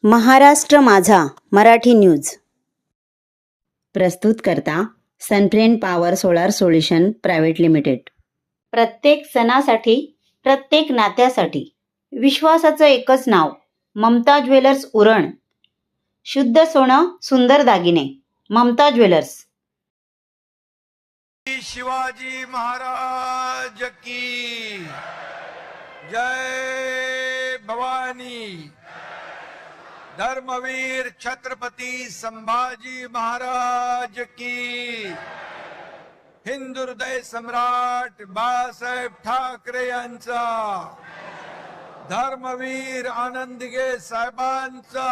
महाराष्ट्र माझा मराठी न्यूज प्रस्तुत करता Sunfriend power solar solution private limited. प्रत्येक सणासाठी, प्रत्येक नात्यासाठी विश्वासाचं एकच नाव, ममता ज्वेलर्स उरण। शुद्ध सोनं, सुंदर दागिने, ममता ज्वेलर्स। शिवाजी महाराज की जय भवानी। धर्मवीर छत्रपती संभाजी महाराज की। हिंदू हृदय सम्राट बाळासाहेब ठाकरे यांचा, धर्मवीर आनंदगे साहेबांचा।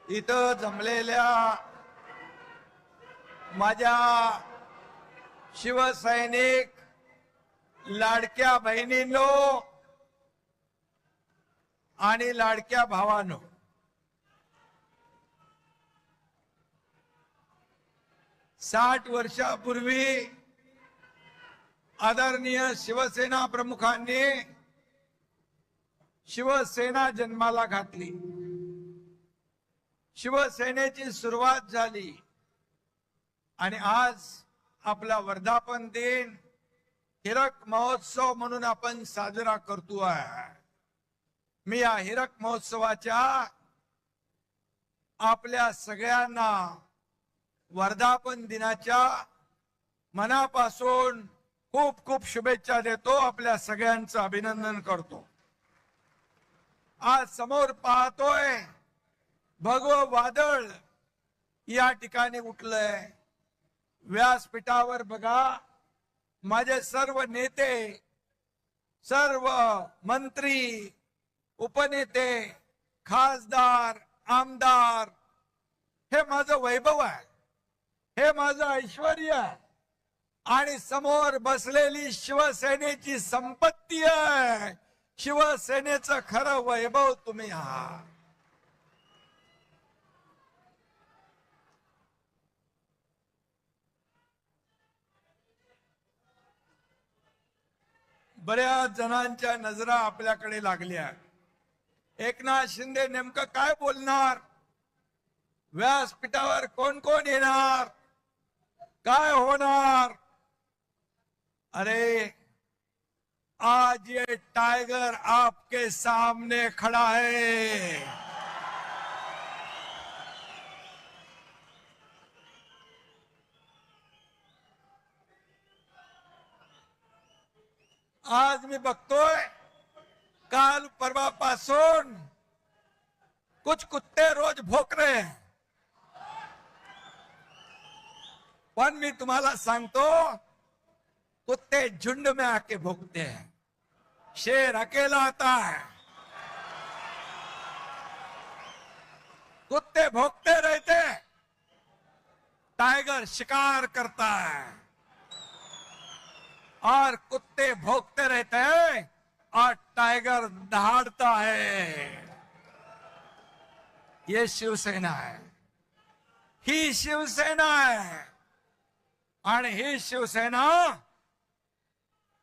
इथं जमलेल्या माझ्या शिवसैनिक लाडक्या बहिणींनो आणि लाडक्या भावांनो, साठ वर्षापूर्वी आदरणीय शिवसेना प्रमुखांनी शिवसेना जन्माला घातली। शिवसेनेची सुरुवात झाली आणि आज आपला वर्धापन दिन हिरक महोत्सव म्हणून आपण साजरा करतोय। मी या हिरक महोत्सवाच्या आपल्या सगळ्यांना वर्धापन दिनाच्या मनापासून खूप खूप शुभेच्छा देतो। आपल्या सगळ्यांचं अभिनंदन करतो। आज समोर पाहतोय भगवं वादळ या ठिकाणी उठलंय। व्यासपीठावर बघा, माझे सर्व नेते, सर्व मंत्री, उपनेते, खासदार, आमदार, हे माझं वैभव आहे, हे माझं ऐश्वर्य आहे आणि समोर बसलेली शिवसेनेची संपत्ती आहे। शिवसेनेचं खरं वैभव तुम्ही आहात। बऱ्याच जणांच्या नजरा आपल्याकडे लागल्या। एकनाथ शिंदे नेमकं काय बोलणार, व्यासपीठावर कोण कोण येणार, काय होणार। अरे आज ये टाइगर आपके सामने खड़ा है। आज मी बघतोय काल परवापासून कुछ कुत्ते रोज भोक रहे हैं, पण मी तुम्हाला सांगतो कुत्ते झुंड में आके भोगते हैं, शेर अकेला आता है। कुत्ते भोगते रहते, टाइगर शिकार करता है और कुत्ते भौंकते रहते हैं और टाइगर दहाड़ता है। ये शिवसेना है, ही शिवसेना है आणि ही शिवसेना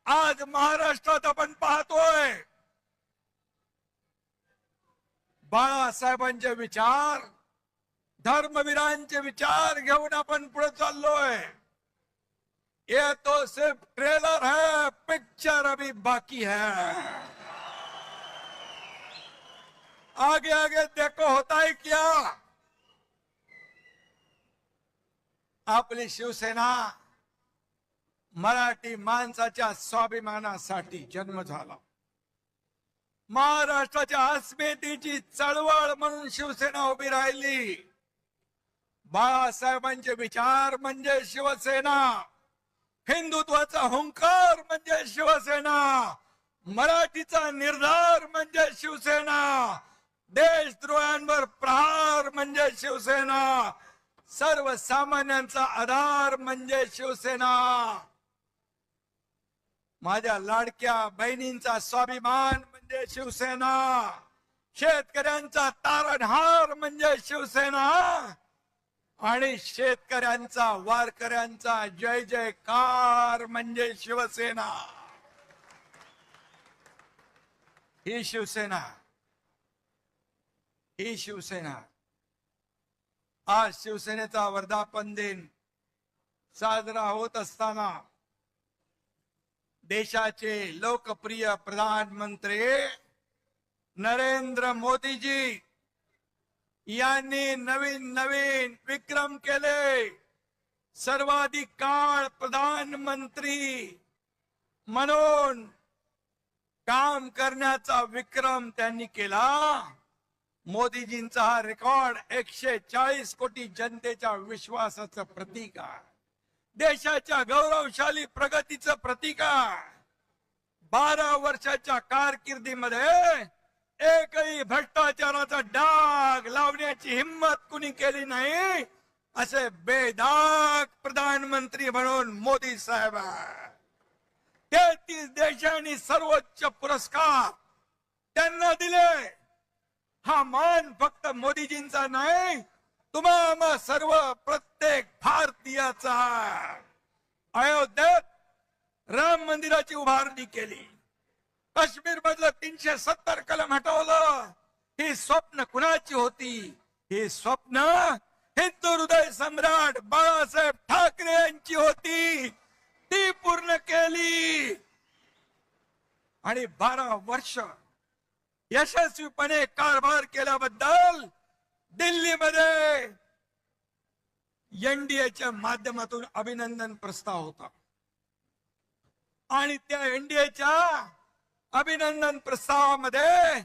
आज महाराष्ट्रात आपण पाहतोय। बाळासाहेबांचे विचार, धर्मवीरांचे विचार घेऊन आपण पुढे चाललोय। ये तो सिर्फ ट्रेलर है, पिक्चर अभी बाकी है। आगे आगे देखो होता है क्या। आपली शिवसेना मराठी माणसाच्या स्वाभिमानासाठी जन्म झाला। महाराष्ट्राच्या अस्मितेची चळवळ म्हणून शिवसेना उभी राहिली। बाळासाहेबांचे विचार म्हणजे शिवसेना, हिंदुत्वाचा हुंकार म्हणजे शिवसेना, मराठीचा निर्धार म्हणजे शिवसेना, देशद्रोहांवर प्रहार म्हणजे शिवसेना, सर्वसामान्यांचा आधार म्हणजे शिवसेना। माझ्या लाडक्या बहिणींचा स्वाभिमान म्हणजे शिवसेना, शेतकऱ्यांचा तारणहार म्हणजे शिवसेना आणि शेतकऱ्यांचा वारकऱ्यांचा जय जयकार म्हणजे शिवसेना. ही शिवसेना, ही शिवसेना. आज शिवसेनेचा वर्धापन दिन साजरा होत असताना देशाचे लोकप्रिय प्रधानमंत्री नरेंद्र मोदीजी यांनी नवीन नवीन विक्रम केले. सर्वाधिक काळ प्रधानमंत्री म्हणून काम करण्याचा विक्रम त्यांनी केला. मोदीजींचा हा रेकॉर्ड 140 कोटी जनतेच्या विश्वासाचं प्रतीक आहे. देशाच्या गौरवशाली प्रगतीचं प्रतीक आहे. 12 वर्षाच्या कारकिर्दीमध्ये एकही भ्रष्टाचाराचा डाग लावण्याची हिम्मत कुणी केली नाही. असे बेदाग प्रधानमंत्री म्हणून मोदी साहेब आहे. 33 देशांनी सर्वोच्च पुरस्कार त्यांना दिले. हा मान फक्त मोदीजींचा नाही, तुम्हा सर्व प्रत्येक भारतीयाचा. अयोध्येत राम मंदिराची उभारणी केली. काश्मीर मधलं 370 कलम हटवलं. ही स्वप्न कुणाची होती? ही स्वप्न हिंदू हृदय सम्राट बाळासाहेब ठाकरे यांची होती. ती पूर्ण केली. आणि 12 वर्ष यशस्वीपणे कारभार केल्याबद्दल दिल्लीमध्ये एनडीएच्या माध्यमातून अभिनंदन प्रस्ताव होता. आणि त्या एनडीएच्या अभिनंदन प्रस्तावामध्ये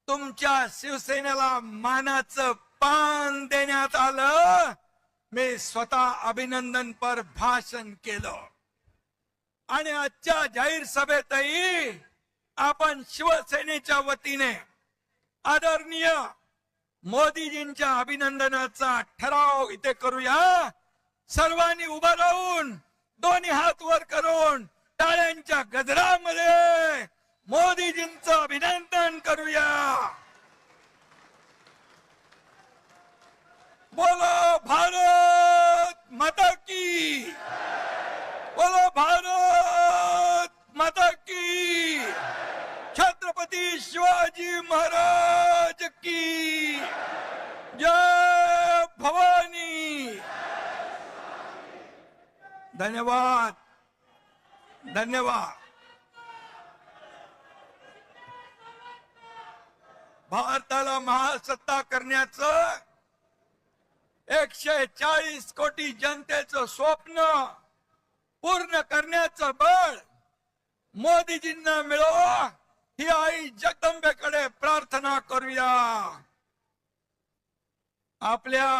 तुमच्या शिवसेनेला मानाचं पान देण्यात आलं. मी स्वतः अभिनंदनपर भाषण केलं. आणि आजच्या जाहीर सभेतही आपण शिवसेनेच्या वतीने आदरणीय मोदीजींच्या अभिनंदनाचा ठराव इथे करूया. सर्वांनी उभं राहून दोन्ही हात वर करून टाळ्यांच्या गजरामध्ये मोदीजींचं अभिनंदन करूया. बोलो भारत माता की, बोलो भारत माता की, छत्रपती शिवाजी महाराज की जय भवानी. धन्यवाद, धन्यवाद. भारताला महासत्ता करण्याचं 140 कोटी जनतेचं स्वप्न पूर्ण करण्याचं बळ मोदीजींना मिळो, ही आई जगदंबेकडे प्रार्थना करूया. आपल्या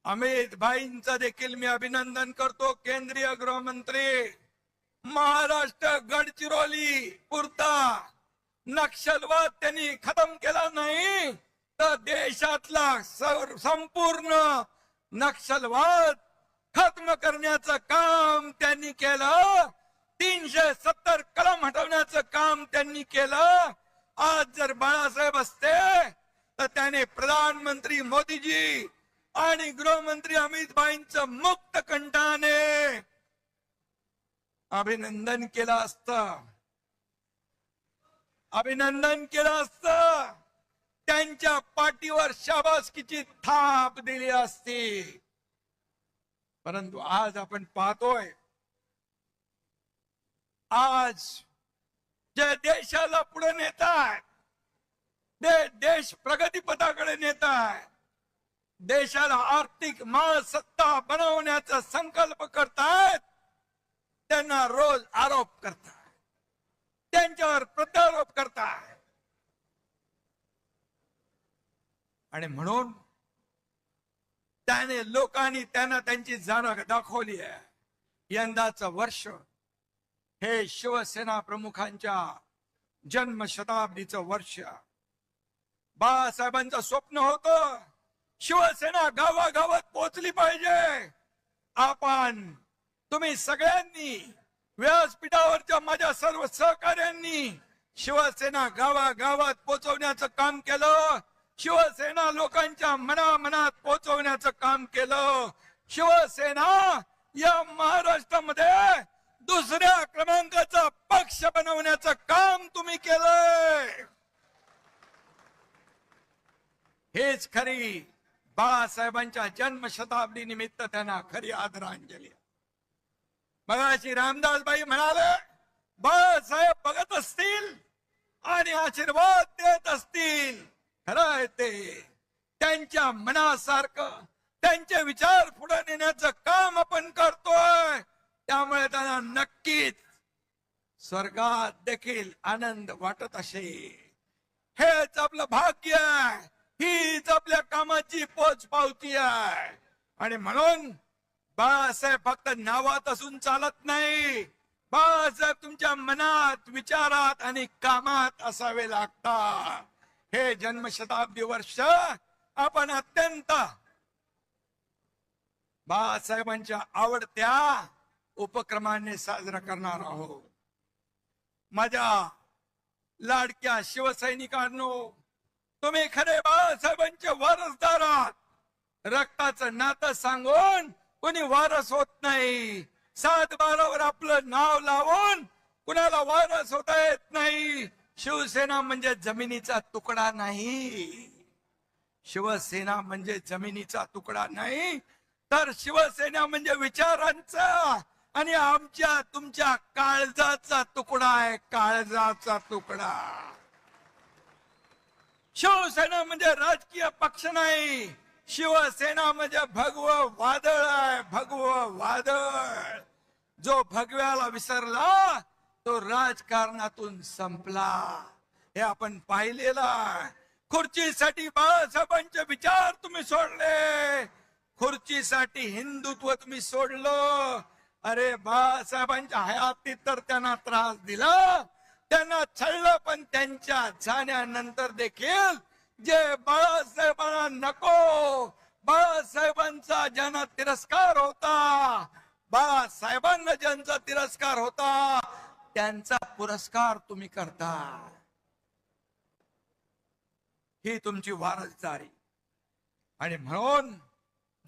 अमित भाईंचं देखील मी अभिनंदन करतो. केंद्रीय गृहमंत्री, महाराष्ट्र गडचिरोली पुरता नक्षलवाद त्यांनी खतम केला नाही तर देशातला संपूर्ण नक्षलवाद खत्म करण्याचं काम त्यांनी केलं. 370 कलम हटवण्याचं काम त्यांनी केलं. आज जर बाळासाहेब असते तर त्याने प्रधानमंत्री मोदीजी आणि गृहमंत्री अमित भाईंचं मुक्त कंठाने अभिनंदन केलं असतं. अभिनंदन केलं असतं. त्यांच्या पाठीवर शाबासकीची थाप दिली असती. परंतु आज आपण पाहतोय, आज जे देशाला पुढे नेतायत, देश प्रगतीपथाकडे नेतायत, देशाला आर्थिक महासत्ता बनवण्याचा संकल्प करतायत, त्यांना रोज आरोप करतायत, त्यांच्यावर प्रत्यारोप करतायत. आणि म्हणून त्याने लोकांनी त्यांना त्यांची जाण दाखवली आहे. यंदाचं वर्ष हे शिवसेना प्रमुखांच्या जन्मशताब्दीचं वर्ष. बाळासाहेबांचं स्वप्न होतं शिवसेना गावागावात पोहोचली पाहिजे. आपण तुम्ही सगळ्यांनी व्यासपीठावरच्या माझ्या सर्व सहकाऱ्यांनी शिवसेना गावागावात पोहोचवण्याचं काम केलं. शिवसेना लोकांच्या मनामनात पोहोचवण्याचं काम केलं. शिवसेना या महाराष्ट्रामध्ये दुसऱ्या क्रमांकाचा पक्ष बनवण्याचं काम तुम्ही केलंय. हेच खरी बाळासाहेबांच्या जन्मशताब्दी निमित्त त्यांना खरी आदरांजली. मगाशी रामदासबाई म्हणाले, बाळासाहेब बघत असतील आणि आशीर्वाद देत असतील. खरं आहे ते. त्यांच्या मनासारखं त्यांचे विचार पुढे नेण्याचं काम आपण करतोय. त्यामुळे त्यांना नक्कीच स्वर्गात देखील आनंद वाटत असेल. हेच आपलं भाग्य आहे. हीच आपल्या कामाची पोचपावती आहे. आणि म्हणून बाळासाहेब फक्त नावात असून चालत नाही. बाळासाहेब तुमच्या मनात, विचारात आणि कामात असावे लागतात. हे जन्मशताब्दी वर्ष आपण अत्यंत बाळासाहेबांच्या आवडत्या उपक्रमाने साजरा करणार आहोत. माझ्या लाडक्या शिवसैनिकांनो, तुम्ही खरे बाळासाहेबांचे वारसदार आहात. रक्ताचं नातं सांगून कोणी वारस होत नाही. 7-12 आपलं नाव लावून कुणाला वारस होता येत नाही. शिवसेना म्हणजे जमिनीचा तुकडा नाही. शिवसेना म्हणजे जमिनीचा तुकडा नाही, तर शिवसेना म्हणजे विचारांचा आणि आमच्या तुमच्या काळजाचा तुकडा आहे. काळजाचा तुकडा. शिवसेना म्हणजे राजकीय पक्ष नाही. शिवसेना म्हणजे भगवं वादळ आहे. भगवं वादळ. जो भगव्याला विसरला तो राजकारणातून संपला. हे आपण पाहिलेलं आहे. खुर्चीसाठी बाळासाहेबांचे विचार तुम्ही सोडले. खुर्चीसाठी हिंदुत्व तुम्ही सोडलं. अरे बाळासाहेबांच्या हयातीत तर त्यांना त्रास दिला, त्यांना छळलं, पण त्यांच्या जाण्यानंतर देखील जे बाळासाहेबांना नको, बाळासाहेबांचा ज्यांना तिरस्कार होता, बाळासाहेबांना ज्यांचा तिरस्कार होता, त्यांचा पुरस्कार तुम्ही करता. ही तुमची वारसदारी. आणि म्हणून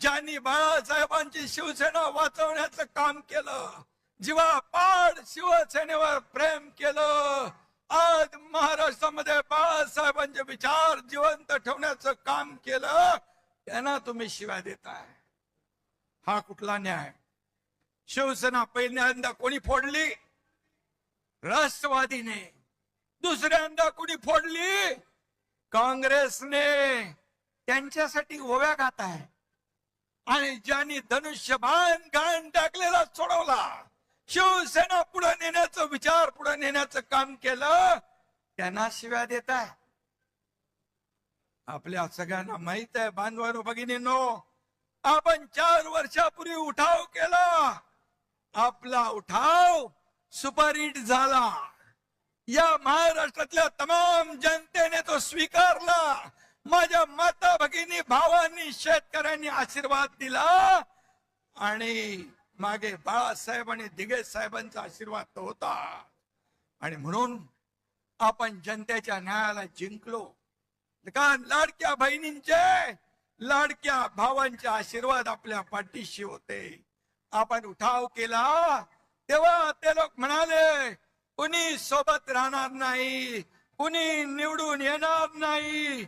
ज्यांनी बाळासाहेबांची शिवसेना वाचवण्याचं काम केलं, जीवापाड शिवसेनेवर प्रेम केलं, आज महाराष्ट्रामध्ये बाळासाहेबांचे विचार जिवंत ठेवण्याचं काम केलं, त्यांना तुम्ही शिव्या देताय. हा कुठला न्याय? शिवसेना पहिल्यांदा कोणी फोडली? राष्ट्रवादीने. दुसऱ्यांदा कोणी फोडली? काँग्रेसने. त्यांच्यासाठी ओव्या गात आहे. आणि ज्यांनी धनुष्यबाण घाण टाकलेला सोडवला, शिवसेना पुढे नेण्याचं विचार पुढे नेण्याचं काम केलं, त्यांना शिव्या देत आहे. आपल्या सगळ्यांना माहित आहे बांधवांनो, भगिनींनो, आपण 4 वर्षापूर्वी उठाव केला. आपला उठाव सुपरहिट झाला. या महाराष्ट्रातल्या तमाम जनतेने तो स्वीकारला. माझ्या माता भगिनी, भावांनी, शेतकऱ्यांनी आशीर्वाद दिला. आणि मागे बाळासाहेब आणि दिघे साहेबांचा आशीर्वाद तो होता. आणि म्हणून आपण जनतेच्या न्यायाला जिंकलो. कारण लाडक्या बहिणींचे, लाडक्या भावांचे आशीर्वाद आपल्या पाठीशी होते. आपण उठाव केला तेव्हा ते लोक म्हणाले, कुणी सोबत राहणार नाही, कुणी निवडून येणार नाही.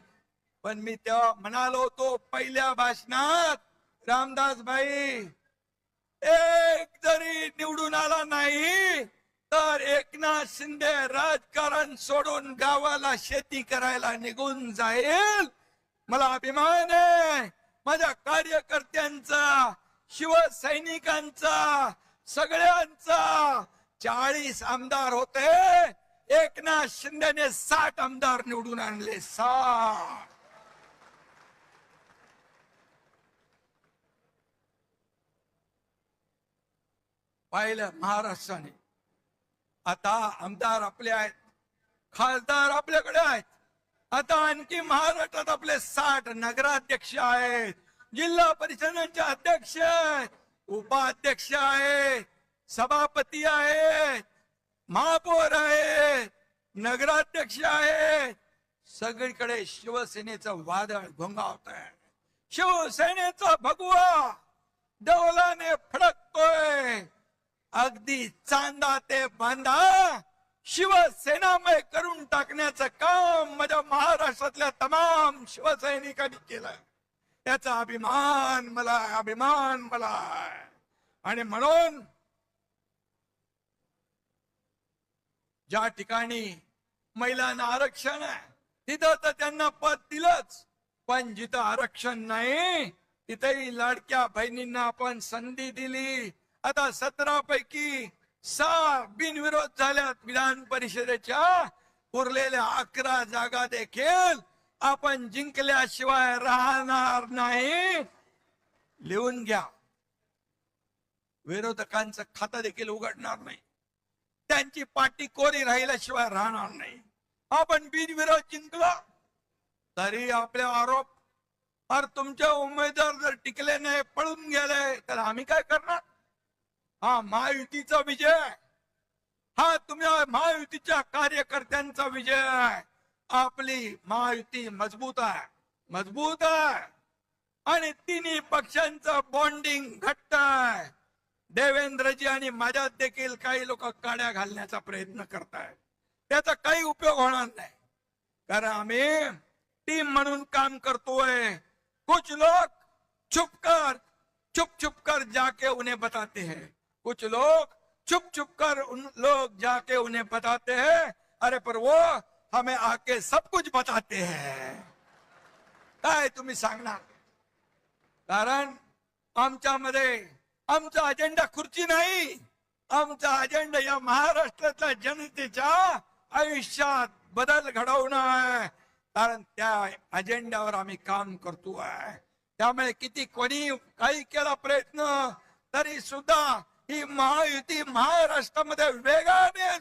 पण मी तेव्हा म्हणालो होतो पहिल्या भाषणात, रामदासबाई, एक जरी निवडून आला नाही तर एकनाथ शिंदे राजकारण सोडून गावाला शेती करायला निघून जाईल. मला अभिमान आहे माझ्या कार्यकर्त्यांचा, शिवसैनिकांचा, सगळ्यांचा. 40 आमदार होते, एकनाथ शिंदेने 60 आमदार निवडून आणले. 60. पाहिलं महाराष्ट्राने. आता आमदार आपले आहेत, खासदार आपल्याकडे आहेत. आता आणखी महाराष्ट्रात आपले 60 नगराध्यक्ष आहेत, जिल्हा परिषदांचे अध्यक्ष आहेत, उपाध्यक्ष आहेत, सभापती आहेत, महापौर आहेत, नगराध्यक्ष आहेत. सगळीकडे शिवसेनेचं वादळ घोंगावत आहे. शिवसेनेचा भगवा डौलाने फडकतोय. अगदी चांदा ते बांधा शिवसेनामय करून टाकण्याचं काम माझ्या महाराष्ट्रातल्या तमाम शिवसैनिकांनी केलं. याचा अभिमान मला, अभिमान मला. आणि म्हणून ज्या ठिकाणी महिलांना आरक्षण आहे तिथं तर त्यांना पद दिलंच, पण जिथं आरक्षण नाही तिथेही लाडक्या बहिणींना आपण संधी दिली. आता 17 पैकी 6 बिनविरोध झाल्यात विधान परिषदेच्या. उरलेल्या 11 जागा देखील आपण जिंकल्याशिवाय राहणार नाही. लिहून घ्या. विरोधकांचं खातं देखील उघडणार नाही. त्यांची पाठी कोरी राहिल्याशिवाय राहणार नाही. आपण बिनविरोध जिंकला तरी आपले आरोप, अरे तुमचे उमेदवार जर टिकले नाही, पळून गेले, तर आम्ही काय करणार? हा महायुतीचा विजय, हा तुम्ही महायुतीच्या कार्यकर्त्यांचा विजय आहे. आपली महायुती मजबूत आहे, मजबूत आहे. आणि तिन्ही पक्षांचं बॉन्डिंग घट्ट आहे. देवेंद्रजी आणि माझ्यात देखील काही लोक काड्या घालण्याचा प्रयत्न करतायत. त्याचा काही उपयोग होणार नाही, कारण आम्ही टीम म्हणून काम करतोय. कुछ लोग छुप छुप कर जाके उन्हें बताते हैं, कुछ लोग छुप कर उन लोग जाके उन्हें बताते हैं, अरे पर वो हमें आके सब कुछ बताते हैं. काय तुम्ही सांगणार? कारण आमच्यामध्ये आमचा अजेंडा खुर्ची नाही. आमचा अजेंडा या महाराष्ट्रातल्या जनतेच्या आयुष्यात बदल घडवणं आहे. कारण त्या अजेंड्यावर आम्ही काम करतो आहे. त्यामुळे किती कोणी काही केला प्रयत्न तरी सुद्धा ही महायुती महाराष्ट्रामध्ये वेगाने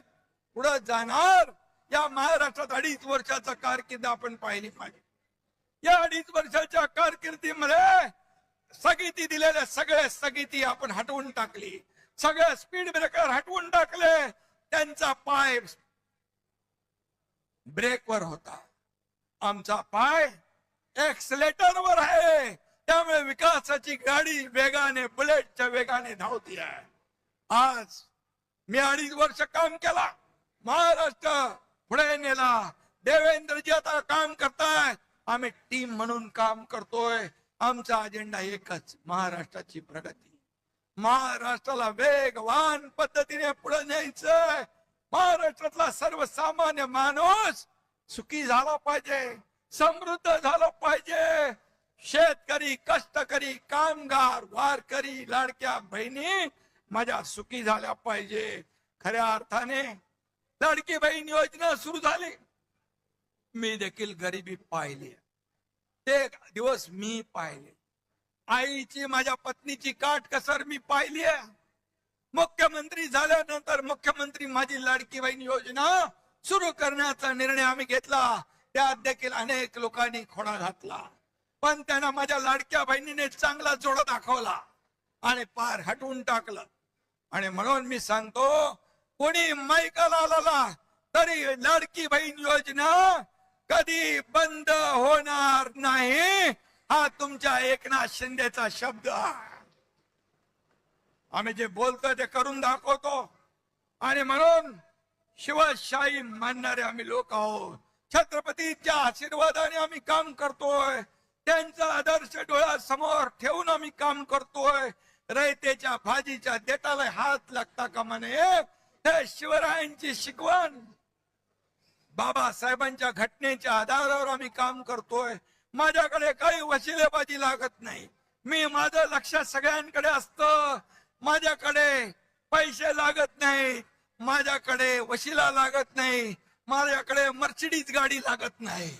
पुढे जाणार. या महाराष्ट्रात 2.5 वर्षाचा कारकीर्द आपण पाहिली पाहिजे. या 2.5 वर्षाच्या कारकिर्दीमध्ये स्थगिती दिलेल्या सगळ्या स्थगिती आपण हटवून टाकली. सगळ्या स्पीड ब्रेकर हटवून टाकले. त्यांचा पाय ब्रेकवर होता, आमचा पाय एक्सलेटरवर आहे. त्यामुळे विकासाची गाडी वेगाने, बुलेटच्या वेगाने धावती आहे. आज मी 2.5 वर्ष काम केला, महाराष्ट्र पुढे नेला. देवेंद्रजी आता काम करतायत, आम्ही टीम म्हणून काम करतोय. आमचा अजेंडा एकच, महाराष्ट्राची प्रगती. महाराष्ट्राला वेगवान पद्धतीने पुढे न्यायचंय. महाराष्ट्रातला सर्वसामान्य माणूस सुखी झाला पाहिजे, समृद्ध झाला पाहिजे. शेतकरी, कष्टकरी, कामगार, वारकरी, लाडक्या बहिणी माझ्या सुखी झाल्या पाहिजे. खऱ्या अर्थाने लाडकी बहीण योजना सुरू झाली. मी देखील गरिबी पाहिली, ते दिवस मी पाहिले. आईची, माझ्या पत्नीची काटकसर मी पाहिली आहे. मुख्यमंत्री झाल्यानंतर मुख्यमंत्री माझी लाडकी बहीण योजना सुरू करण्याचा निर्णय आम्ही घेतला. त्यात देखील अनेक लोकांनी खोडा घातला, पण त्यांना माझ्या लाडक्या बहिणीने चांगला जोडा दाखवला आणि पार हटवून टाकलं. आणि म्हणून मी सांगतो, कोणी माईकाला आला तरी लाडकी बहीण योजना कधी बंद होणार नाही. हा तुमच्या एकनाथ शिंदेचा शब्द आहे. आम्ही जे बोलतो ते करून दाखवतो. आणि म्हणून शिवशाही मानणारे आम्ही लोक आहोत. छत्रपतीच्या आशीर्वादाने आम्ही काम करतोय. त्यांचा आदर्श डोळ्यासमोर ठेवून आम्ही काम करतोय. रयतेच्या भाजीच्या देठाला हात लागता कामा नये, हे शिवरायांची शिकवण. बाबासाहेबांच्या घटनेच्या आधारावर आम्ही काम करतोय. माझ्याकडे काही वशिलेबाजी लागत नाही. मी माझं लक्ष सगळ्यांकडे असतं. माझ्याकडे पैसे लागत नाही, माझ्याकडे वशिला लागत नाही, माझ्याकडे मर्सिडीज गाडी लागत नाही.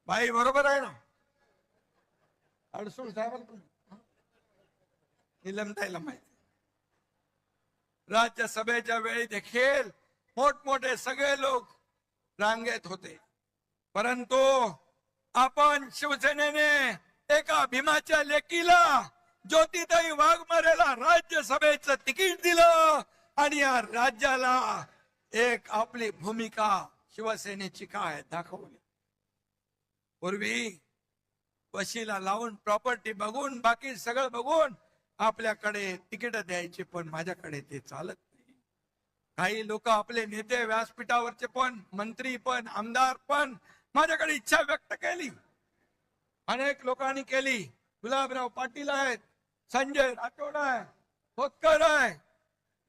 बाई बरोबर आहे ना? अडसूळ साहेबांना निलमताईला माहिती. राज्यसभेच्या वेळी देखील मोठमोठे सगळे लोक रांगेत होते, परंतु आपण शिवसेनेने एका भीमाच्या लेकीला, ज्योतिताई वाघमारेला राज्यसभेचं तिकीट दिलं. आणि या राज्याला एक आपली भूमिका शिवसेनेची काय दाखवली. पूर्वी वशीला लावून प्रॉपर्टी बघून बाकी सगळं बघून आपल्याकडे तिकीट द्यायची, पण माझ्याकडे ते चालत नाही. काही लोक आपले नेते व्यासपीठावरचे पण, मंत्री पण, आमदार पण माझ्याकडे इच्छा व्यक्त केली. अनेक लोकांनी केली. गुलाबराव पाटील आहेत, संजय राठोड आहे, खोतकर आहे,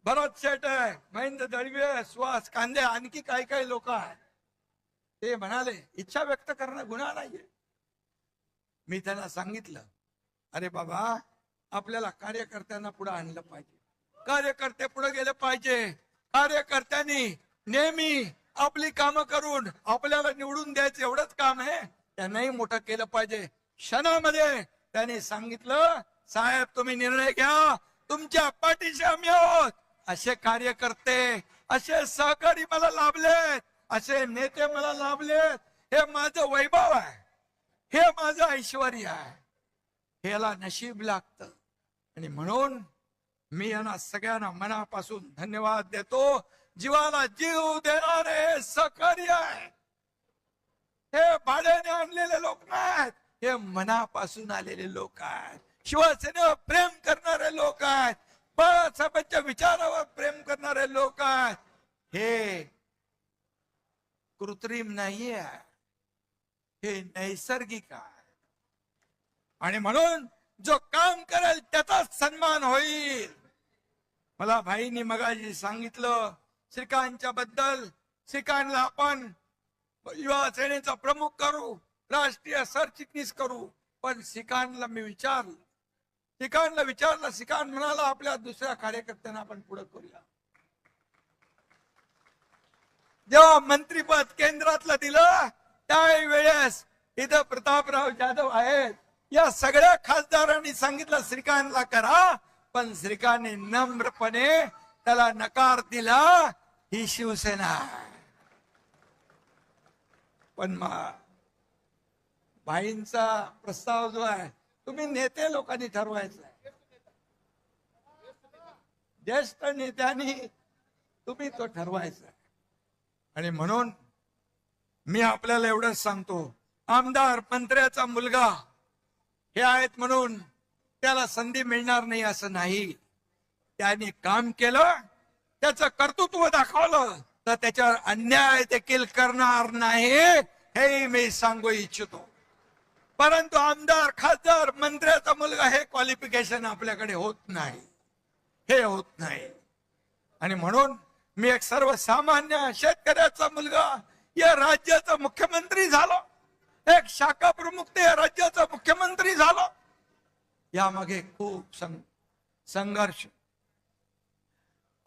भरत शेठ आहे, महेंद्र दळवे, सुहास कांदे, आणखी काही काही लोक आहेत. ते म्हणाले इच्छा व्यक्त करणं गुन्हा नाहीये. मी त्यांना सांगितलं, अरे बाबा, आपल्याला कार्यकर्त्यांना पुढे आणलं पाहिजे, कार्यकर्ते पुढे गेले पाहिजे. कार्यकर्त्यांनी नेहमी आपली कामं करून आपल्याला निवडून द्यायचं एवढंच काम आहे, त्यांनाही मोठं केलं पाहिजे. क्षणामध्ये त्यांनी सांगितलं, साहेब तुम्ही निर्णय घ्या, तुमच्या पाठीशी आम्ही आहोत. असे कार्यकर्ते, असे सहकारी मला लाभलेत, असे नेते मला लाभलेत. हे माझं वैभव आहे, हे माझं ऐश्वर्य आहे, ह्याला नशीब लागतं. आणि म्हणून मी यांना सगळ्यांना मनापासून धन्यवाद देतो. जीवाला जीव देणारे सहकार्य आहे. हे भाड्याने आणलेले लोक नाहीत, हे मनापासून आलेले लोक आहेत. शिवसेनेवर प्रेम करणारे लोक आहेत, बाळासाहेबांच्या विचारावर प्रेम करणारे लोक आहेत. हे कृत्रिम नाहीये, हे नैसर्गिक आहे. आणि म्हणून जो काम करेल त्याचाच सन्मान होईल. मला भाईंनी मगाशी सांगितलं श्रीकांतच्या बद्दल. श्रीकांतला आपण युवा सेनेचा प्रमुख करू, राष्ट्रीय सरचिटणीस करू. पण श्रीकांतला मी विचारलं, श्रीकांत म्हणाला आपल्या दुसऱ्या कार्यकर्त्यांना आपण पुढे करूया. जेव्हा मंत्रीपद केंद्रातलं दिलं त्यावेळेस इथं प्रतापराव जाधव आहेत, या सगळ्या खासदारांनी सांगितलं श्रीकांतला करा, पण श्रीकांतने नम्रपणे त्याला नकार दिला. ही शिवसेना आहे. पण भाईंचा प्रस्ताव जो आहे तुम्ही नेते लोकांनी ठरवायचा आहे, ज्येष्ठ नेत्यांनी तुम्ही तो ठरवायचा आहे. आणि म्हणून मी आपल्याला एवढंच सांगतो, आमदार मंत्र्याचा मुलगा हे आहेत म्हणून त्याला संधी मिळणार नाही असं नाही. त्याने काम केलं, त्याचं कर्तृत्व दाखवलं तर त्याच्यावर अन्याय देखील करणार नाही, हे मी सांगू इच्छितो. परंतु आमदार, खासदार, मंत्र्याचा मुलगा हे क्वालिफिकेशन आपल्याकडे होत नाही, हे होत नाही. आणि म्हणून मी एक सर्वसामान्य शेतकऱ्याचा मुलगा या राज्याचा मुख्यमंत्री झालो, एक शाखा प्रमुख ते या राज्याचा मुख्यमंत्री झालो. यामागे खूप संघर्ष,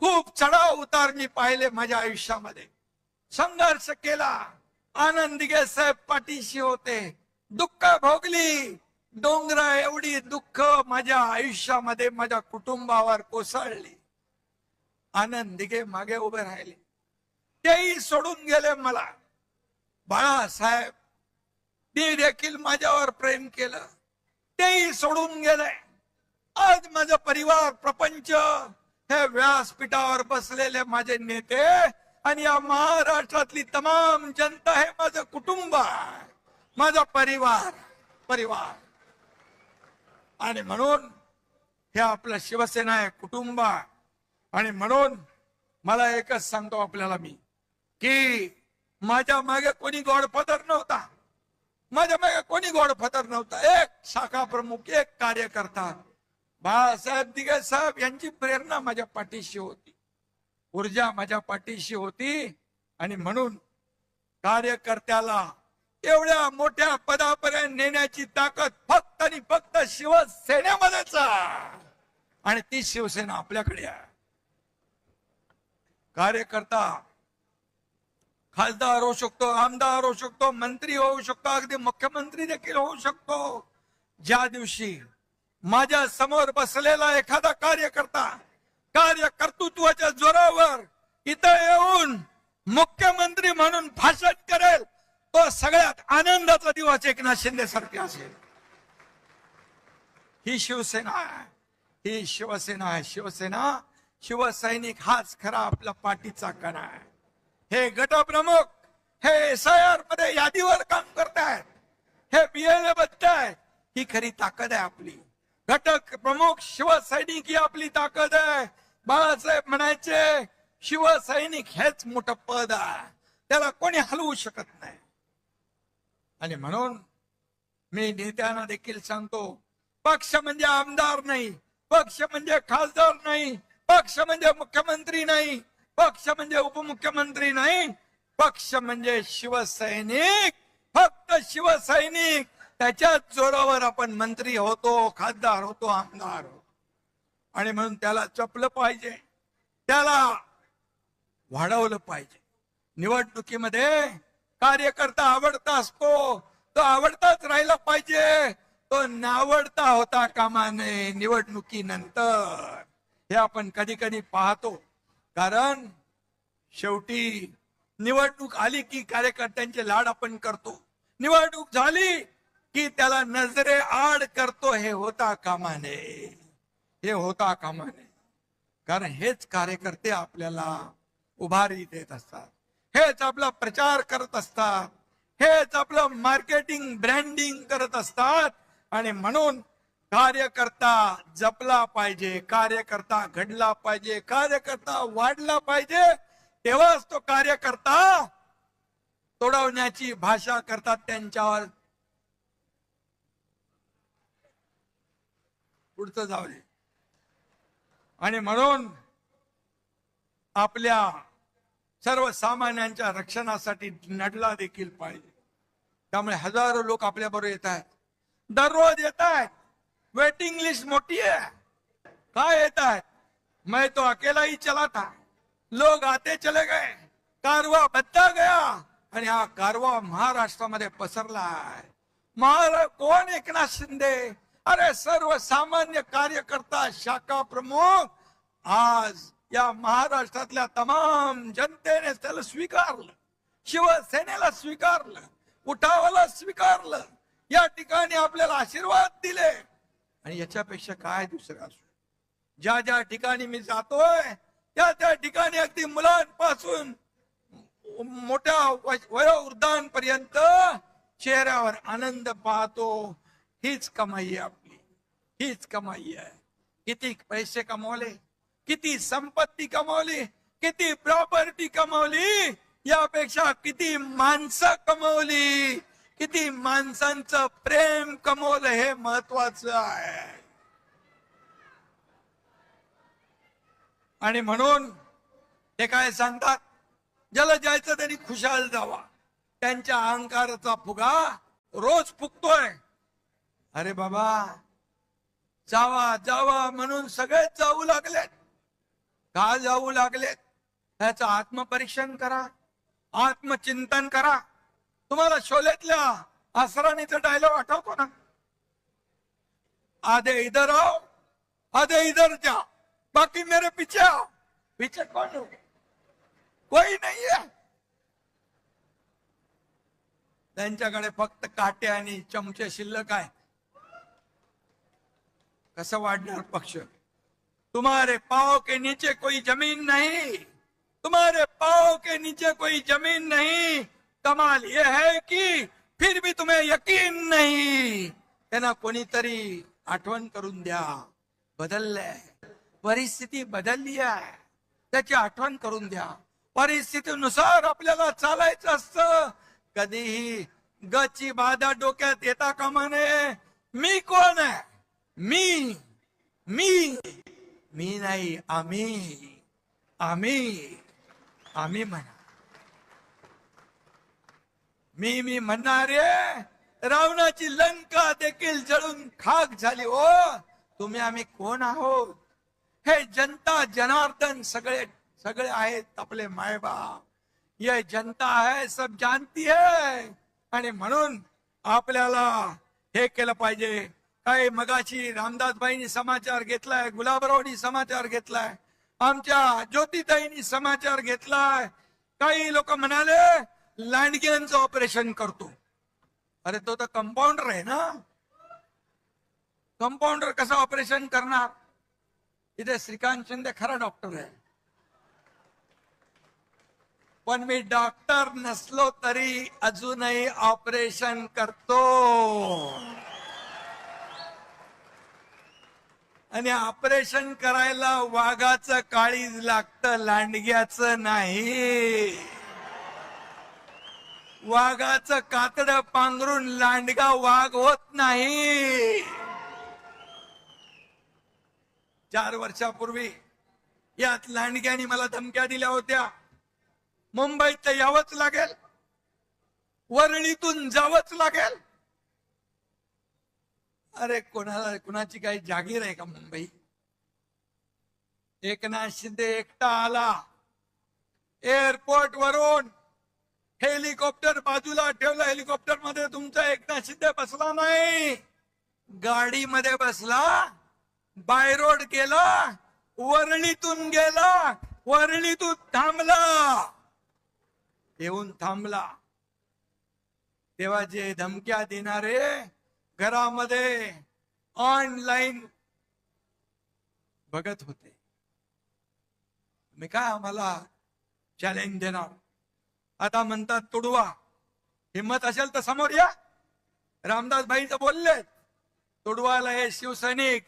खूप चढाव उतार मी पाहिले माझ्या आयुष्यामध्ये. संघर्ष केला. आनंद दिघे साहेब पाठीशी होते, दुःख भोगली. डोंगरा एवढी दुःख माझ्या आयुष्यामध्ये माझ्या कुटुंबावर कोसळली. आनंद दिघे मागे उभे राहिले, तेही सोडून गेले मला. बाळासाहेब ते देखील माझ्यावर प्रेम केलं, तेही सोडून गेले. आज माझा परिवार, प्रपंच, हे व्यासपीठावर बसलेले माझे नेते आणि या महाराष्ट्रातली तमाम जनता हे माझं कुटुंब आहे, माझा परिवार. आणि म्हणून हे आपलं शिवसेना आहे, कुटुंब. आणि म्हणून मला एकच सांगतो आपल्याला मी, की माझ्या मागे कोणी गॉडफादर नव्हता, माझ्या मागे कोणी गॉडफादर नव्हता. एक शाखा प्रमुख, एक कार्यकर्ता, बाळासाहेब दिघे साहेब यांची प्रेरणा माझ्या पाठीशी होती, ऊर्जा माझ्या पाठीशी होती. आणि म्हणून कार्यकर्त्याला एवढ्या मोठ्या पदापर्यंत नेण्याची ताकद फक्त आणि फक्त शिवसेनेमध्येच आहे. आणि ती शिवसेना आपल्याकडे आहे. कार्यकर्ता खासदार होऊ शकतो, आमदार होऊ शकतो, मंत्री होऊ शकतो, अगदी मुख्यमंत्री देखील होऊ शकतो. ज्या दिवशी माझ्या समोर बसलेला एखादा कार्यकर्ता कार्यकर्तृत्वाच्या जोरावर इथं येऊन मुख्यमंत्री म्हणून भाषण करेल, तो सगळ्यात आनंदाचा दिवस एकनाथ शिंदे सारखे असेल. ही शिवसेना आहे, ही शिवसेना आहे. शिवसेना शिवसैनिक हाच खरा आपला पाठीचा कणा आहे. हे गटप्रमुख हे SIR मध्ये यादीवर काम करतायत, हे BLA बघतायत, ही खरी ताकद आहे आपली. घटक प्रमुख शिवसैनिक ही आपली ताकद आहे. बाळासाहेब म्हणायचे शिवसैनिक हेच मोठं पद आहे, त्याला कोणी हलवू शकत नाही. आणि म्हणून मी नेत्यांना देखील सांगतो, पक्ष म्हणजे आमदार नाही, पक्ष म्हणजे खासदार नाही, पक्ष म्हणजे मुख्यमंत्री नाही, पक्ष म्हणजे उपमुख्यमंत्री नाही, पक्ष म्हणजे शिवसैनिक. फक्त शिवसैनिक, त्याच्याच जोरावर आपण मंत्री होतो, खासदार होतो, आमदार होतो. आणि म्हणून त्याला जपलं पाहिजे, त्याला वाढवलं पाहिजे. निवडणुकीमध्ये कार्यकर्ता आवडता असतो, तो आवडताच राहिला पाहिजे, तो नावडता होता कामा नये निवडणुकीनंतर. हे आपण कधी कधी पाहतो, कारण शेवटी निवडणूक आली की कार्यकर्त्यांचे लाड आपण करतो, निवडणूक झाली की त्याला नजरे आड करतो. हे होता कामा नये, हे होता कामा नये. कारण हेच कार्यकर्ते आपल्याला उभारी देत असतात, हेच आपला प्रचार करत असतात, हेच आपलं मार्केटिंग ब्रँडिंग करत असतात. आणि म्हणून कार्यकर्ता जपला पाहिजे, कार्यकर्ता घडला पाहिजे, कार्यकर्ता वाढला पाहिजे. तेव्हाच तो कार्यकर्ता तोडवण्याची भाषा करतात त्यांच्यावर. पुढचं जाऊ दे. आणि म्हणून आपल्या सर्वसामान्यांच्या रक्षणासाठी लढला देखील पाहिजे. त्यामुळे हजारो लोक आपल्या बरोबर येत आहेत, दररोज येत आहेत. वेटिंग लिस्ट मोठी आहे. काय येत आहेत? मैं तो अकेला ही चला था, लोग आते चले गए, कारवा बदला गया. आणि हा कारवा महाराष्ट्रामध्ये पसरला आहे. कोण एकनाथ शिंदे? अरे सर्वसामान्य कार्यकर्ता, शाखा प्रमुख आज या महाराष्ट्रातल्या तमाम जनतेने त्याला स्वीकारलं, शिवसेनेला स्वीकारलं, उठावाला स्वीकारलं, या ठिकाणी आपल्याला आशीर्वाद दिले. आणि याच्यापेक्षा काय दुसरं असू? ज्या ज्या ठिकाणी मी जातोय त्या त्या ठिकाणी अगदी मुलांपासून मोठ्या वयोवृद्धांपर्यंत चेहऱ्यावर आनंद पाहतो. हीच कमाई आहे आपली, हीच कमाई आहे. किती पैसे कमवले, किती संपत्ती कमवली, किती प्रॉपर्टी कमवली, यापेक्षा किती माणसं कमवली, किती माणसांचं प्रेम कमवलं, हे महत्वाचं आहे. आणि म्हणून ते काय सांगतात, ज्याला जायचं त्यांनी खुशाल जावा. त्यांच्या अहंकाराचा फुगा रोज फुगतोय. अरे बाबा, जावा जावा म्हणून सगळेच जाऊ लागलेत. का जाऊ लागलेत? त्याचं आत्मपरीक्षण करा, आत्मचिंतन करा. तुम्हाला शोलेतल्या असराणीचा डायलॉग आठवतो ना? आधे इधर आओ, आधे इधर जाओ, बाकी मेरे पीछे आओ. पीछे कौन हो? कोई नहीं है. त्यांच्याकडे फक्त काटे आणि चमचे शिल्लक आहे. कसं वाढणार पक्ष? तुम्हारे पाँव के नीचे कोई जमीन नहीं, तुम्हारे पाँव के नीचे कोई जमीन नहीं. कमाल ये है कि फिर भी तुम्हें यकीन नहीं. त्यांना कोणीतरी आठवण करून द्या. बदललंय, परिस्थिती बदलली आहे, त्याची आठवण करून द्या. परिस्थितीनुसार आपल्याला चालायचं असतं. कधीही गची बाधा डोक्यात येता कामा नये. मी कोण आहे? मी मी मी नाही, आम्ही आम्ही आम्ही म्हणा. मी म्हणणारे रावणाची लंका देखील जळून खाक झाली. हो, तुम्ही आम्ही कोण आहोत? हे जनता जनार्दन सगळे सगळे आहेत आपले मायबाप. ये जनता है, सब जानती है. आणि म्हणून आपल्याला हे केलं पाहिजे. काही मगाशी रामदासबाईंनी समाचार घेतलाय, गुलाबरावनी समाचार घेतलाय, आमच्या ज्योतिताईंनी समाचार घेतलाय. काही लोक म्हणाले लांडग्यांचं ऑपरेशन करतो. अरे तो तर कंपाऊंडर आहे ना. कंपाऊंडर कसं ऑपरेशन करणार? इथे श्रीकांत शिंदे खरा डॉक्टर आहे, पण मी डॉक्टर नसलो तरी अजूनही ऑपरेशन करतो. आणि ऑपरेशन करायला वाघाचं काळीज लागतं, लांडग्याचं नाही. वाघाचं कातडं पांघरून लांडगा वाघ होत नाही. 4 वर्षापूर्वी यात लांडग्याने मला धमक्या दिल्या होत्या, मुंबईत यावंच लागेल, वरळीतून जावंच लागेल. अरे कोणाची काही जागीर आहे का मुंबई? एकनाथ शिंदे एकटा आला, एअरपोर्ट वरून हेलिकॉप्टर बाजूला ठेवलं, हेलिकॉप्टर मध्ये तुमचा एकनाथ शिंदे बसला नाही, गाडीमध्ये बसला, बाय रोड गेला, वरळीतून गेला, वरळीतून थांबला, येऊन थांबला. तेव्हा जे धमक्या देणारे घरामध्ये ऑनलाईन बघत होते, मी काय आम्हाला चॅलेंज देणार? आता म्हणतात तुडवा, हिम्मत असेल तर समोर या. रामदास भाईचं बोलले, तुडवायला हे शिवसैनिक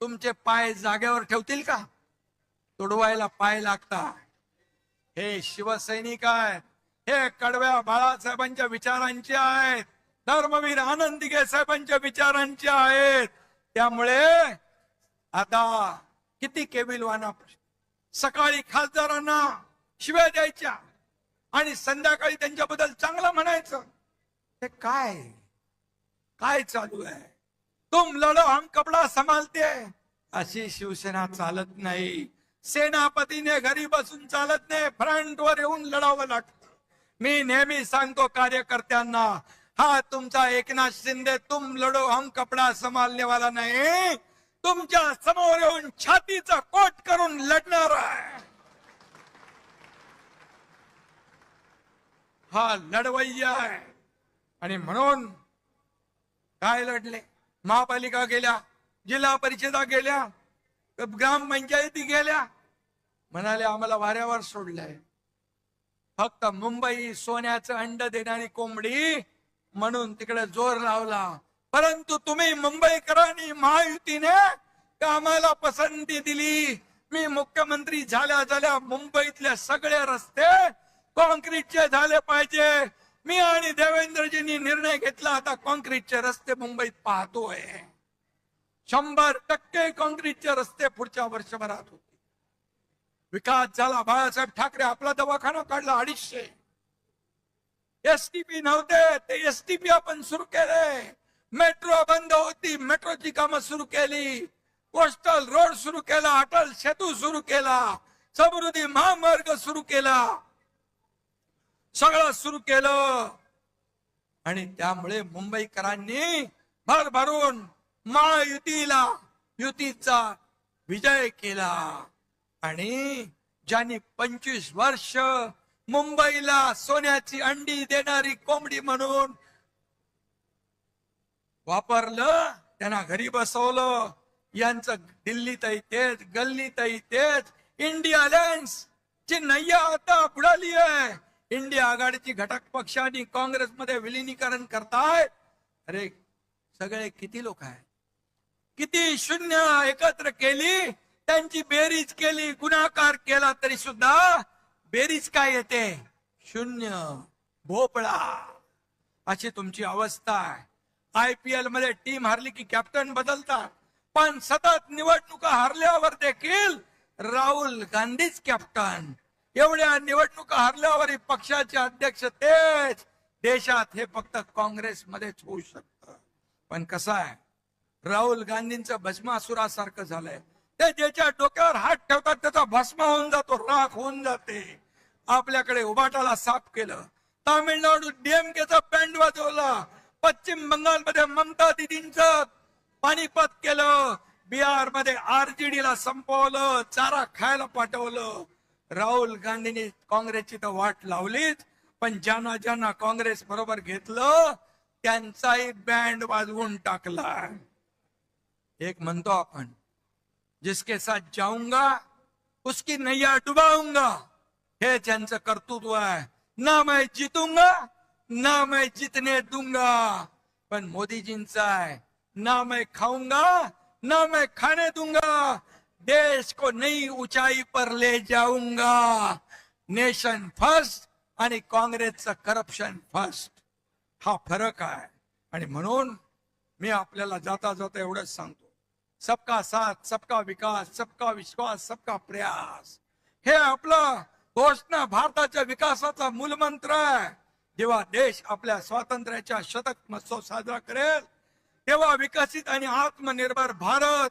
तुमचे पाय जागेवर ठेवतील का? तुडवायला पाय लागतात. हे शिवसैनिक आहेत, हे कडव्या बाळासाहेबांच्या विचारांचे आहेत, धर्मवीर आनंद दिघे साहेबांच्या विचारांचे आहेत. त्यामुळे आता किती केविलवाना, सकाळी खासदारांना शिव्या द्यायच्या आणि संध्याकाळी त्यांच्याबद्दल चांगलं म्हणायचं. हे काय चालू आहे? तुम लढो हम कपडा संभालते, अशी शिवसेना चालत नाही. सेनापतीने घरी बसून चालत नाही, फ्रंटवर येऊन लढावं लागतं. मी नेहमी सांगतो कार्यकर्त्यांना, हा तुमचा एकनाथ शिंदे तुम लढो हम कपडा संभालने वाला नाही, तुमच्या समोर येऊन छातीचा कोट करून लढणार आहे. हा लढवय्या आहे. आणि म्हणून काय लढले? महापालिका गेल्या, जिल्हा परिषदा गेल्या, ग्रामपंचायती गेल्या, म्हणाले आम्हाला वाऱ्यावर सोडलंय. फक्त मुंबई सोन्याचं अंड देणारी कोंबडी म्हणून तिकडे जोर लावला. परंतु तुम्ही मुंबईकरांनी महायुतीने आम्हाला पसंती दिली. मी मुख्यमंत्री झाल्या मुंबईतले सगळे रस्ते कॉन्क्रीटचे झाले पाहिजे. मी आणि देवेंद्रजींनी निर्णय घेतला, आता कॉन्क्रीटचे रस्ते मुंबईत पाहतोय. 100% कॉन्क्रीटचे रस्ते पुढच्या वर्षभरात होते. विकास झाला. बाळासाहेब ठाकरे आपला दवाखाना काढला 250. एसटीपी नव्हते, ते एसटीपी आपण सुरू केले. मेट्रो बंद होती, मेट्रोची कामं सुरू केली. कोस्टल रोड सुरू केला, अटल सेतू सुरू केला, समृद्धी महामार्ग सुरू केला, सगळं सुरू केलं. आणि त्यामुळे मुंबईकरांनी भरभरून युतीचा विजय केला. आणि ज्यांनी 25 वर्ष मुंबईला सोन्याची अंडी देणारी कोंबडी म्हणून वापरलं, त्यांना घरी बसवलं. यांचं दिल्लीतही तेच, गल्लीतही तेच. इंडिया अलायन्स ची नय्या आता बुडाली आहे. इंडिया आघाडीची घटक पक्षांनी काँग्रेसमध्ये विलिनीकरण करतायत. अरे सगळे किती लोक आहेत, किती शून्य एकत्र केली, त्यांची बेरीज केली, गुणाकार केला तरी सुद्धा बेरीज काय येते? शून्य, भोपळा. अशी तुमची अवस्था आहे. IPL मध्ये टीम हारली की कॅप्टन बदलतात, पण सतत निवडणुका हारल्यावर देखील राहुल गांधीच कॅप्टन. एवढ्या निवडणुका हारल्यावर पक्षाचे अध्यक्ष तेच. देशात हे फक्त काँग्रेसमध्येच होऊ शकतं. पण कसं आहे, राहुल गांधींचं भस्मासुरासारखं झालंय. ते ज्याच्या डोक्यावर हात ठेवतात त्याचा भस्म होऊन जातो, राख होऊन जाते. आपल्याकडे उबाटाला साफ केलं, तामिळनाडू DMKचा बँड वाजवला, पश्चिम बंगालमध्ये ममता दिदींचं पानिपत केलं, बिहार मध्ये RJD ला संपवलं, चारा खायला पाठवलं. राहुल गांधींनी काँग्रेसची तर वाट लावलीच, पण ज्यांना ज्यांना काँग्रेस बरोबर घेतलं त्यांचाही बँड वाजवून टाकला. एक म्हणतो आपण, जिसके साथ जाऊंगा उसकी नैया डुबाऊंगा, हे त्यांचं कर्तृत्व आहे. ना मैं जीतूंगा ना मैं जीतने दूंगा. पण मोदीजींचा आहे, ना मैं खाऊंगा ना मैं खाने दूंगा, देश को नई ऊंचाई पर ले जाऊंगा. नेशन फर्स्ट आणि काँग्रेसचं करप्शन फर्स्ट, हा फरक आहे. आणि म्हणून मी आपल्याला जाता जाता एवढंच सांगतो, सबका साथ सबका विकास सबका विश्वास सबका प्रयास, हे आपलं घोषणा भारताच्या विकासाचा मूलमंत्र आहे. जेव्हा देश आपल्या स्वातंत्र्याच्या शतक महोत्सव साजरा करेल तेव्हा विकसित आणि आत्मनिर्भर भारत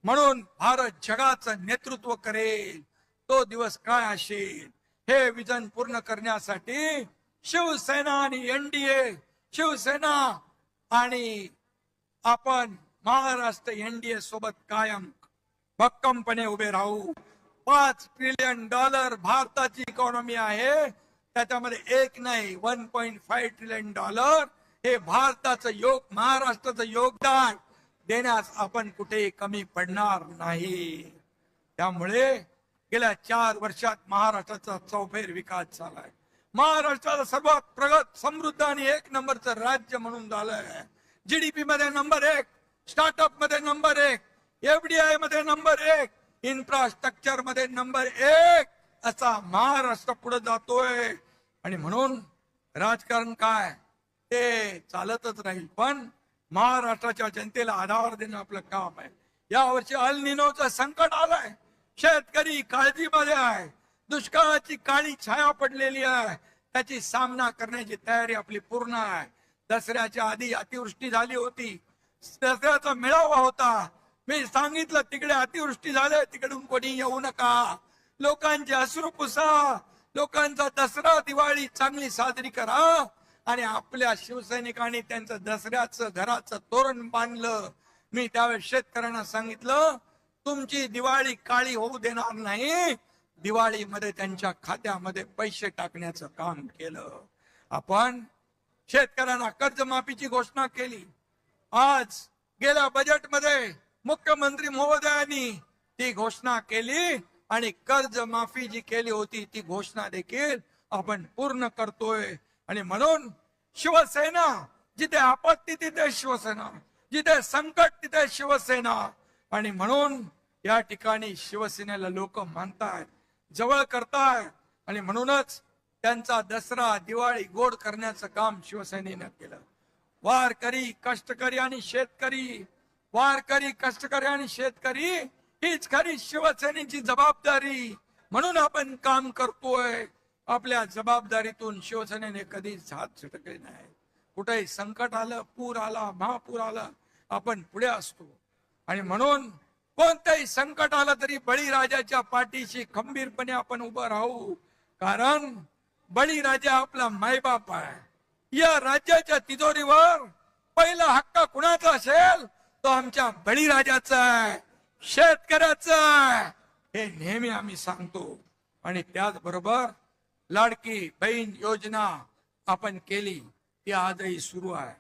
म्हणून भारत जगाचं नेतृत्व करेल. तो दिवस काय असेल हे विजन पूर्ण करण्यासाठी शिवसेना आणि एनडीए, शिवसेना आणि आपण महाराष्ट्र एनडीए सोबत कायम भक्कमपणे उभे राहू. $5 ट्रिलियन भारताची इकॉनॉमी आहे, त्याच्यामध्ये एक नाही 1.5 ट्रिलियन हे भारताचं महाराष्ट्राचं योगदान देण्यास आपण कुठेही कमी पडणार नाही. त्यामुळे गेल्या 4 वर्षात महाराष्ट्राचा चौफेर विकास झालाय. महाराष्ट्राला सर्वात प्रगत समृद्ध आणि 1 नंबरचं राज्य म्हणून झालंय. जीडीपी मध्ये नंबर 1, स्टार्टअप मध्ये नंबर 1, एफडीआय मध्ये नंबर 1, इन्फ्रास्ट्रक्चर मध्ये नंबर 1 असा महाराष्ट्र पुढे जातोय. आणि म्हणून राजकारण काय ते चालतच राहील, पण महाराष्ट्राच्या जनतेला आधार देणं आपलं काम आहे. यावर्षी अल निनोचं संकट आलंय, शेतकरी काळजीमध्ये आहे, दुष्काळाची काळी छाया पडलेली आहे, त्याची सामना करण्याची तयारी आपली पूर्ण आहे. दसऱ्याच्या आधी अतिवृष्टी झाली होती, दसऱ्याचा मेळावा होता, मी सांगितलं तिकडे अतिवृष्टी झाले, तिकडून कोणी येऊ नका, लोकांचे अश्रू पुसा, लोकांचा दसरा दिवाळी चांगली साजरी करा. आणि आपल्या शिवसैनिकांनी त्यांचं दसऱ्याचं घराचं तोरण बांधलं. मी त्यावेळेस शेतकऱ्यांना सांगितलं तुमची दिवाळी काळी होऊ देणार नाही, दिवाळीमध्ये त्यांच्या खात्यामध्ये पैसे टाकण्याचं काम केलं. आपण शेतकऱ्यांना कर्जमाफीची घोषणा केली. आज गेल्या बजेटमध्ये मुख्यमंत्री महोदयांनी ती घोषणा केली आणि कर्जमाफी जी केली होती ती घोषणा देखील आपण पूर्ण करतोय. आणि म्हणून शिवसेना, जिथे आपत्ती तिथे शिवसेना, जिथे संकट तिथे शिवसेना. आणि म्हणून या ठिकाणी शिवसेनेला लोक मानतायत, जवळ करतायत. आणि म्हणूनच त्यांचा दसरा दिवाळी गोड करण्याचं काम शिवसेनेनं केलं. वारकरी कष्टकरी आणि शेतकरी, वारकरी कष्टकरी आणि शेतकरी हीच खरी शिवसेनेची जबाबदारी. म्हणून आपण काम करतोय. आपल्या जबाबदारीतून शिवसेनेने कधीच हात झटकले नाही. कुठेही संकट आलं, पूर आला, महापूर आला, आपण पुढे असतो. आणि म्हणून कोणतंही संकट आलं तरी बळीराजाच्या पाठीशी खंबीरपणे आपण उभं राहू. कारण बळीराजा आपला मायबाप आहे. या राज्याच्या तिजोरीवर पहिला हक्क कुणाचा असेल तो आमच्या बळीराजाचा आहे, शेतकऱ्याचा आहे, हे नेहमी आम्ही सांगतो. आणि त्याचबरोबर लाडकी बहीण योजना आपण केली, ती आजही सुरू आहे.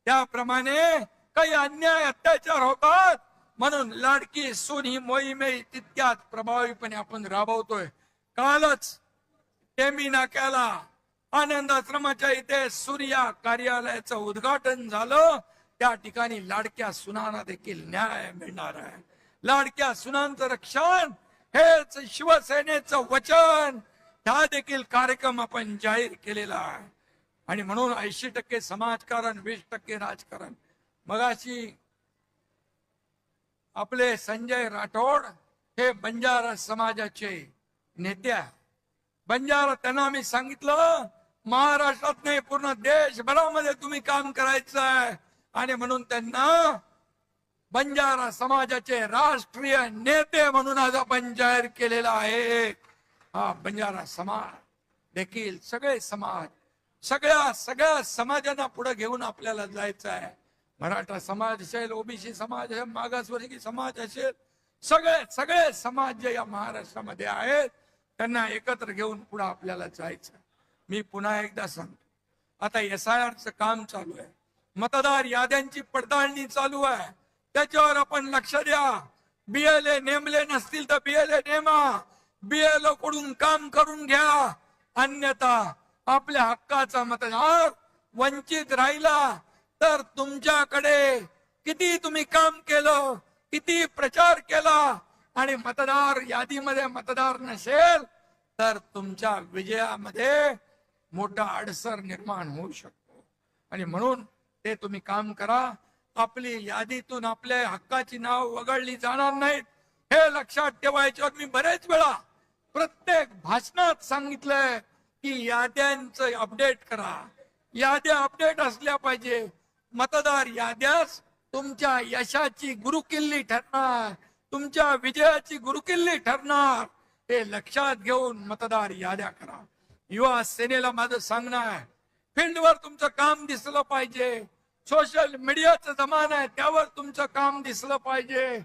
त्याप्रमाणे काही अन्याय अत्याचार होतात म्हणून लाडकी सून ही मोहीमही तितक्याच प्रभावीपणे आपण राबवतोय. कालच टेंबी नाक्याला आनंद आश्रमाच्या इथे सूर्या कार्यालयाचं उद्घाटन झालं. त्या ठिकाणी लाडक्या सुनांना देखील न्याय मिळणार आहे. लाडक्या सुनांचं रक्षण हेच शिवसेनेचं वचन. हा देखील कार्यक्रम आपण जाहीर केलेला आहे. आणि म्हणून 80% समाजकारण, 20% राजकारण. मगाशी आपले संजय राठोड हे बंजारा समाजाचे नेते आहे. बंजारा त्यांना आम्ही सांगितलं महाराष्ट्रात नाही पूर्ण देशभरामध्ये तुम्ही काम करायचं आहे. आणि म्हणून त्यांना बंजारा समाजाचे राष्ट्रीय नेते म्हणून आज आपण जाहीर केलेला आहे. हा बंजारा समाज देखील सगळे समाज, सगळ्या समाजांना पुढे घेऊन आपल्याला जायचं आहे. मराठा समाज असेल, ओबीसी समाज असेल, मागासवर्गीय समाज असेल, सगळे समाज जे या महाराष्ट्रामध्ये आहेत त्यांना एकत्र घेऊन पुढे आपल्याला जायचं. मी पुन्हा एकदा सांगतो, आता SIRचं काम चालू आहे, मतदार याद्यांची पडताळणी चालू आहे, त्याच्यावर आपण लक्ष द्या. BLA नेमले नसतील तर BLA नेमा, BLO कडून काम करून घ्या. अन्यथा आपल्या हक्काचा मतदार वंचित राहिला तर तुमच्याकडे किती तुम्ही काम केलं, किती प्रचार केला आणि मतदार यादीमध्ये मतदार नसेल तर तुमच्या विजयामध्ये मोठा अडसर निर्माण होऊ शकतो. आणि म्हणून ते तुम्ही काम करा. आपली यादीतून आपल्या हक्काची नाव वगळली जाणार नाहीत हे लक्षात ठेवायचं. मी बरेच वेळा प्रत्येक भाषणात सांगितलंय की याद्यांचं अपडेट करा. याद्या अपडेट असल्या पाहिजे. मतदार याद्याच तुमच्या यशाची गुरुकिल्ली ठरणार, तुमच्या विजयाची गुरुकिल्ली ठरणार. हे लक्षात घेऊन मतदार याद्या करा. युवा सेनेला माझं सांगणं आहे, फील्डवर तुमचं काम दिसलं पाहिजे. सोशल मीडियाचा जमाना आहे, त्यावर तुमचं काम दिसलं पाहिजे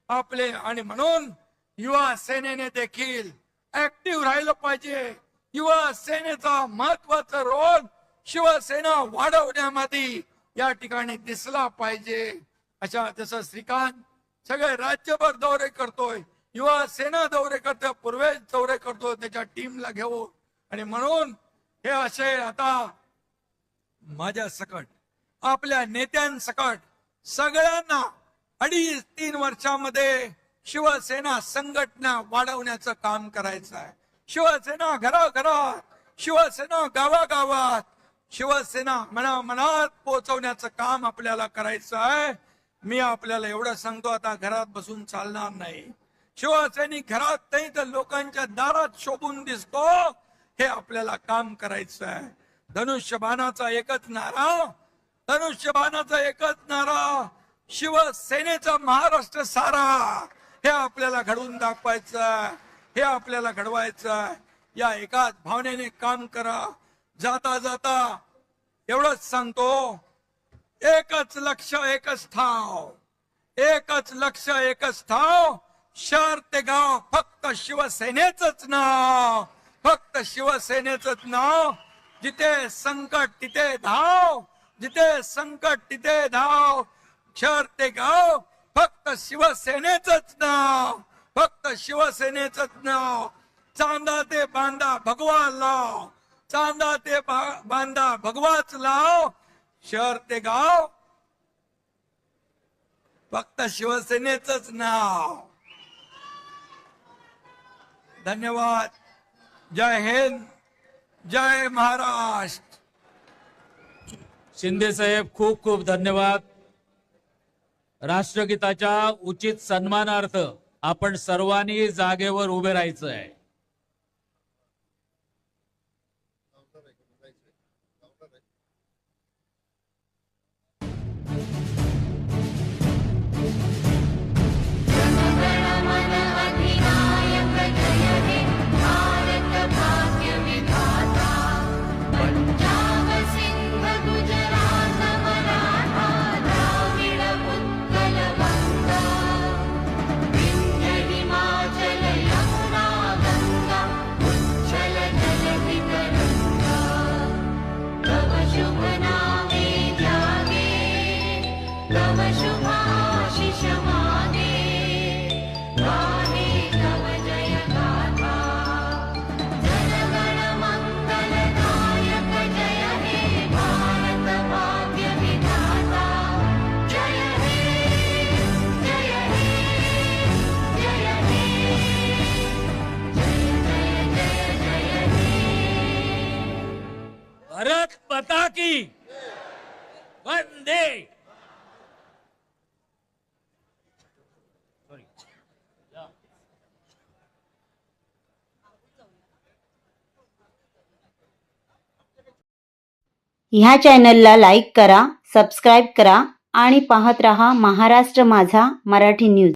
आपले. आणि म्हणून युवा सेनेने देखील ऍक्टिव्ह राहिलं पाहिजे. युवा सेनेचा महत्वाचा रोल शिवसेना वाढवण्यामध्ये या ठिकाणी दिसला पाहिजे. अशा जसं श्रीकांत सगळे राज्यभर दौरे करतोय, युवा सेना दौरे करतोय, पूर्वेश दौरे करतोय त्याच्या टीमला घेऊन. आणि म्हणून हे असे आता माझ्या सकट आपल्या नेत्यांसकट सगळ्यांना 2.5-3 वर्षामध्ये शिवसेना संघटना वाढवण्याचं काम करायचं आहे. शिवसेना घराघरात, शिवसेना गावागावात, शिवसेना मनामनात पोहोचवण्याचं काम आपल्याला करायचं आहे. मी आपल्याला एवढं सांगतो, आता घरात बसून चालणार नाही. शिवसैनिक घरात नाही तर लोकांच्या दारात शोभून दिसतो, हे आपल्याला काम करायचं आहे. धनुष्यबाणाचा एकच नारा, धनुष्यबाणाचा एकच नारा, शिवसेनेचा महाराष्ट्र सारा. हे आपल्याला घडवून दाखवायचं, हे आपल्याला घडवायचं. या एकाच भावनेने काम करा. जाता जाता एवढंच सांगतो, एकच लक्ष एकच ठाव, एकच लक्ष एकच ठाव. शहर ते गाव फक्त शिवसेनेचंच नाव, फक्त शिवसेनेचंच नाव. जिथे संकट तिथे धाव, जिथे संकट तिथे धाव. शहर ते गाव फक्त शिवसेनेचंच नाव, फक्त शिवसेनेचंच नाव. चांदा ते बांधा भगवा लाव, चांदा ते बांधा भगवाच लाव. शहर ते गाव फक्त शिवसेनेचंच नाव. धन्यवाद. जय हिंद, जय महाराष्ट्र. शिंदे साहेब खूप खूप धन्यवाद. राष्ट्रगीताच्या उचित सन्मानार्थ आपण सर्वांनी जागेवर उभे राहायचं आहे. भारत माता की वंदे. ह्या चॅनलला लाईक करा, सबस्क्राईब करा आणि पाहत रहा महाराष्ट्र माझा मराठी न्यूज.